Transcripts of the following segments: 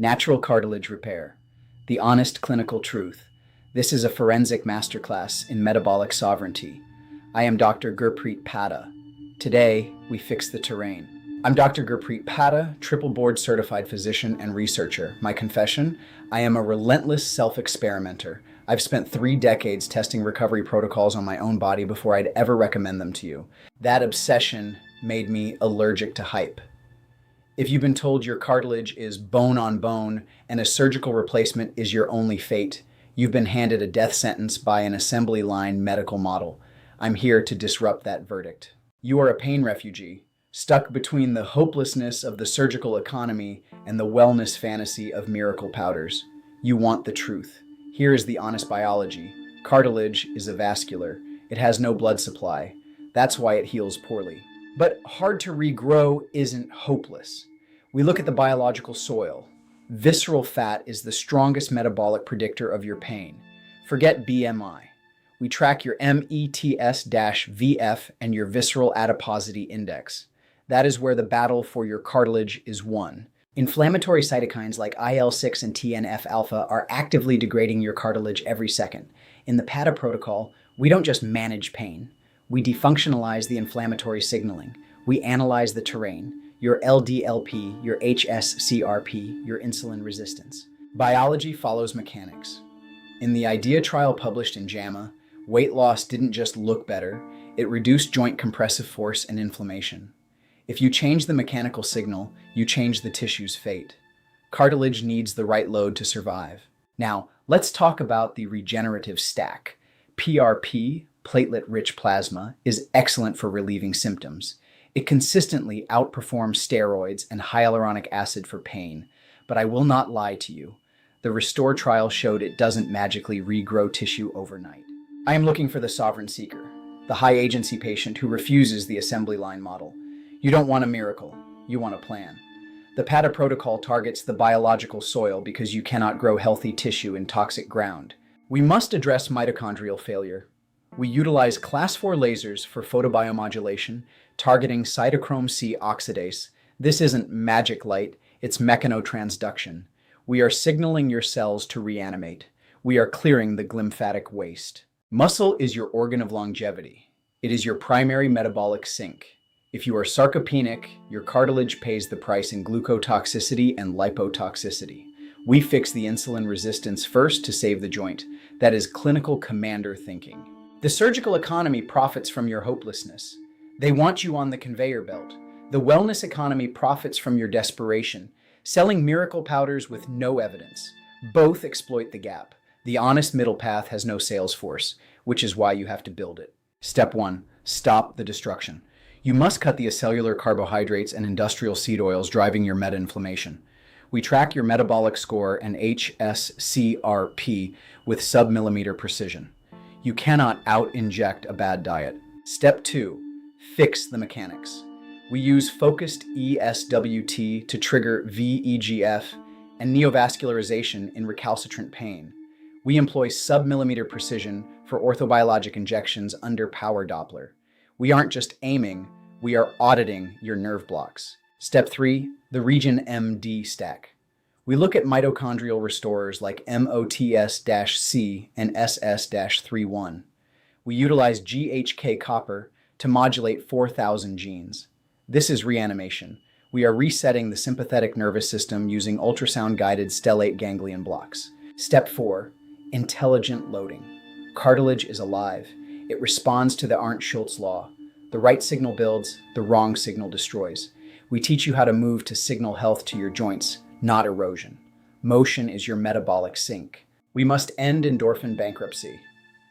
Natural cartilage repair. The honest clinical truth. This is a forensic masterclass in metabolic sovereignty. I am Dr. Gurpreet Padda. Today, we fix the terrain. I'm Dr. Gurpreet Padda, triple board certified physician and researcher. My confession, I am a relentless self-experimenter. I've spent 3 decades testing recovery protocols on my own body before I'd ever recommend them to you. That obsession made me allergic to hype. If you've been told your cartilage is bone on bone and a surgical replacement is your only fate, you've been handed a death sentence by an assembly line medical model. I'm here to disrupt that verdict. You are a pain refugee, stuck between the hopelessness of the surgical economy and the wellness fantasy of miracle powders. You want the truth. Here is the honest biology. Cartilage is avascular. It has no blood supply. That's why it heals poorly. But hard to regrow isn't hopeless. We look at the biological soil. Visceral fat is the strongest metabolic predictor of your pain. Forget BMI. We track your METS-VF and your visceral adiposity index. That is where the battle for your cartilage is won. Inflammatory cytokines like IL-6 and TNF-alpha are actively degrading your cartilage every second. In the Padda protocol, we don't just manage pain. We defunctionalize the inflammatory signaling. We analyze the terrain, your LDLP, your HSCRP, your insulin resistance. Biology follows mechanics. In the IDEA trial published in JAMA, weight loss didn't just look better, it reduced joint compressive force and inflammation. If you change the mechanical signal, you change the tissue's fate. Cartilage needs the right load to survive. Now, let's talk about the regenerative stack. PRP, platelet-rich plasma, is excellent for relieving symptoms. It consistently outperforms steroids and hyaluronic acid for pain, but I will not lie to you. The RESTORE trial showed it doesn't magically regrow tissue overnight. I am looking for the sovereign seeker, the high-agency patient who refuses the assembly line model. You don't want a miracle, you want a plan. The Padda protocol targets the biological soil because you cannot grow healthy tissue in toxic ground. We must address mitochondrial failure. We utilize class 4 lasers for photobiomodulation, targeting cytochrome C oxidase. This isn't magic light, it's mechanotransduction. We are signaling your cells to reanimate. We are clearing the glymphatic waste. Muscle is your organ of longevity. It is your primary metabolic sink. If you are sarcopenic, your cartilage pays the price in glucotoxicity and lipotoxicity. We fix the insulin resistance first to save the joint. That is clinical commander thinking. The surgical economy profits from your hopelessness. They want you on the conveyor belt. The wellness economy profits from your desperation, selling miracle powders with no evidence. Both exploit the gap. The honest middle path has no sales force, which is why you have to build it. Step 1. Stop the destruction. You must cut the acellular carbohydrates and industrial seed oils driving your meta-inflammation. We track your metabolic score and HSCRP with sub-millimeter precision. You cannot out-inject a bad diet. Step 2. Fix the mechanics. We use focused ESWT to trigger VEGF and neovascularization in recalcitrant pain. We employ sub-millimeter precision for orthobiologic injections under power Doppler. We aren't just aiming, we are auditing your nerve blocks. Step 3, the Regen MD stack. We look at mitochondrial restorers like MOTS-C and SS-31. We utilize GHK copper to modulate 4,000 genes. This is reanimation. We are resetting the sympathetic nervous system using ultrasound-guided stellate ganglion blocks. Step 4, intelligent loading. Cartilage is alive. It responds to the Arndt-Schultz law. The right signal builds, the wrong signal destroys. We teach you how to move to signal health to your joints, not erosion. Motion is your metabolic sink. We must end endorphin bankruptcy.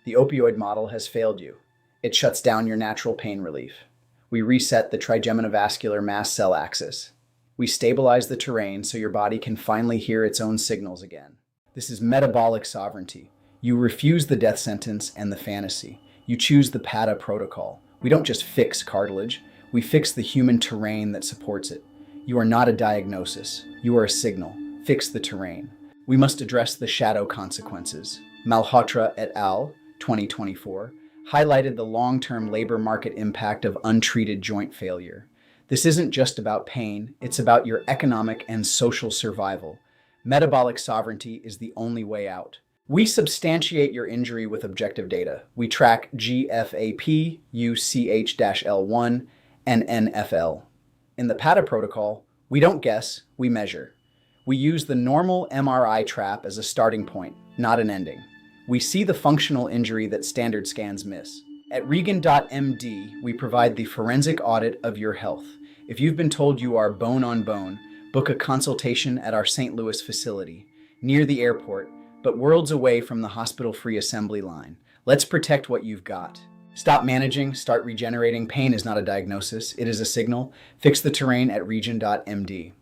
The opioid model has failed you. It shuts down your natural pain relief. We reset the trigeminovascular mast cell axis. We stabilize the terrain so your body can finally hear its own signals again. This is metabolic sovereignty. You refuse the death sentence and the fantasy. You choose the Padda protocol. We don't just fix cartilage, we fix the human terrain that supports it. You are not a diagnosis, you are a signal. Fix the terrain. We must address the shadow consequences. Malhotra et al., 2024, highlighted the long-term labor market impact of untreated joint failure. This isn't just about pain, it's about your economic and social survival. Metabolic sovereignty is the only way out. We substantiate your injury with objective data. We track GFAP, UCH-L1, and NFL. In the PATA protocol, we don't guess, we measure. We use the normal MRI trap as a starting point, not an ending. We see the functional injury that standard scans miss. At Regen.MD, we provide the forensic audit of your health. If you've been told you are bone on bone, book a consultation at our St. Louis facility, near the airport, but worlds away from the hospital-free assembly line. Let's protect what you've got. Stop managing, start regenerating. Pain is not a diagnosis, it is a signal. Fix the terrain at Regen.MD.